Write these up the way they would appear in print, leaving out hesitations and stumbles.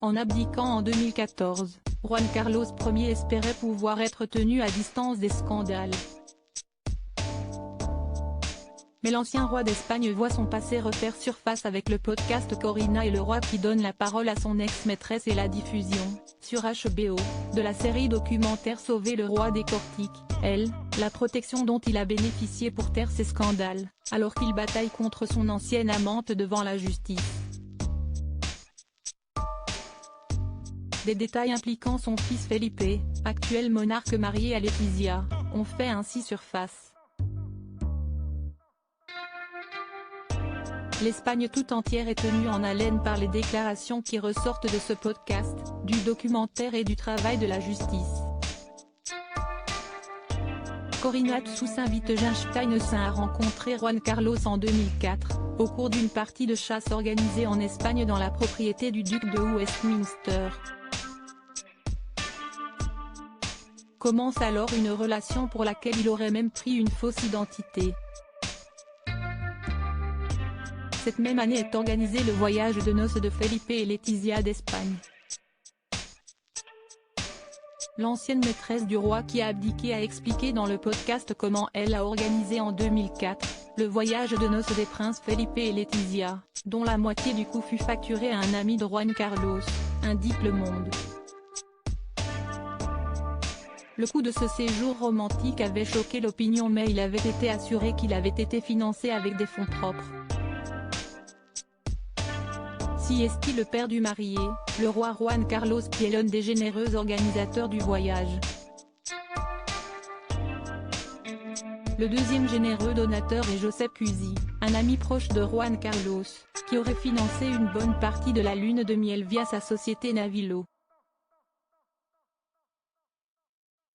En abdiquant en 2014, Juan Carlos Ier espérait pouvoir être tenu à distance des scandales. Mais l'ancien roi d'Espagne voit son passé refaire surface avec le podcast Corina et le roi qui donne la parole à son ex-maîtresse et la diffusion, sur HBO, de la série documentaire Sauver le roi décortique, elle, la protection dont il a bénéficié pour taire ses scandales, alors qu'il bataille contre son ancienne amante devant la justice. Des détails impliquant son fils Felipe, actuel monarque marié à Letizia, ont fait ainsi surface. L'Espagne tout entière est tenue en haleine par les déclarations qui ressortent de ce podcast, du documentaire et du travail de la justice. Corina Tsusainvitgenstein a rencontré Juan Carlos en 2004, au cours d'une partie de chasse organisée en Espagne dans la propriété du duc de Westminster. Commence alors une relation pour laquelle il aurait même pris une fausse identité. Cette même année est organisé le voyage de noces de Felipe et Letizia d'Espagne. L'ancienne maîtresse du roi qui a abdiqué a expliqué dans le podcast comment elle a organisé en 2004, le voyage de noces des princes Felipe et Letizia, dont la moitié du coût fut facturé à un ami de Juan Carlos, indique Le Monde. Le coût de ce séjour romantique avait choqué l'opinion mais il avait été assuré qu'il avait été financé avec des fonds propres. Si est-il le père du marié, le roi Juan Carlos qui est l'un des généreux organisateurs du voyage. Le deuxième généreux donateur est Josep Cusi, un ami proche de Juan Carlos, qui aurait financé une bonne partie de la lune de miel via sa société Navilo.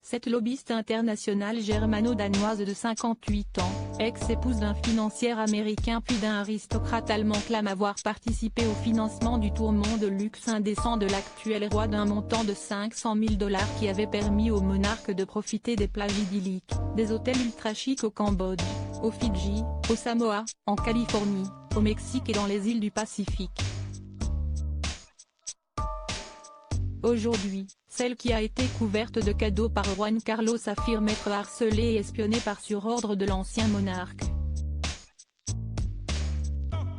Cette lobbyiste internationale germano-danoise de 58 ans, ex-épouse d'un financier américain puis d'un aristocrate allemand clame avoir participé au financement du tourment de luxe indécent de l'actuel roi d'un montant de 500 000 $ qui avait permis au monarque de profiter des plages idylliques, des hôtels ultra chics au Cambodge, aux Fidji, aux Samoa, en Californie, au Mexique et dans les îles du Pacifique. Aujourd'hui, celle qui a été couverte de cadeaux par Juan Carlos affirme être harcelée et espionnée sur ordre de l'ancien monarque.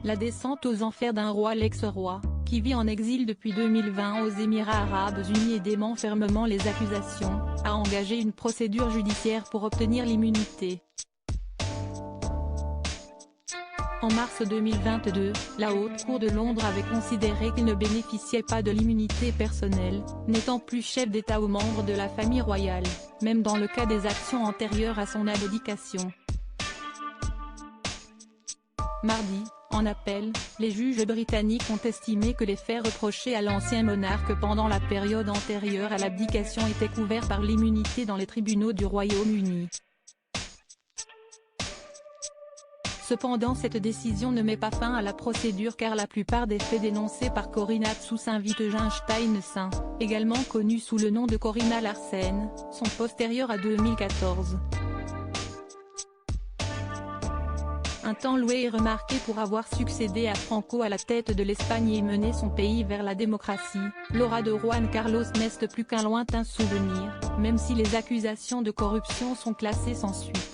La descente aux enfers d'un roi. L'ex-roi, qui vit en exil depuis 2020 aux Émirats arabes unis et dément fermement les accusations, a engagé une procédure judiciaire pour obtenir l'immunité. En mars 2022, la Haute Cour de Londres avait considéré qu'il ne bénéficiait pas de l'immunité personnelle, n'étant plus chef d'État ou membre de la famille royale, même dans le cas des actions antérieures à son abdication. Mardi, en appel, les juges britanniques ont estimé que les faits reprochés à l'ancien monarque pendant la période antérieure à l'abdication étaient couverts par l'immunité dans les tribunaux du Royaume-Uni. Cependant cette décision ne met pas fin à la procédure car la plupart des faits dénoncés par Corina Tsusainvitgenstein, également connue sous le nom de Corina Larsen, sont postérieurs à 2014. Un temps loué et remarqué pour avoir succédé à Franco à la tête de l'Espagne et mené son pays vers la démocratie, l'aura de Juan Carlos n'est plus qu'un lointain souvenir, même si les accusations de corruption sont classées sans suite.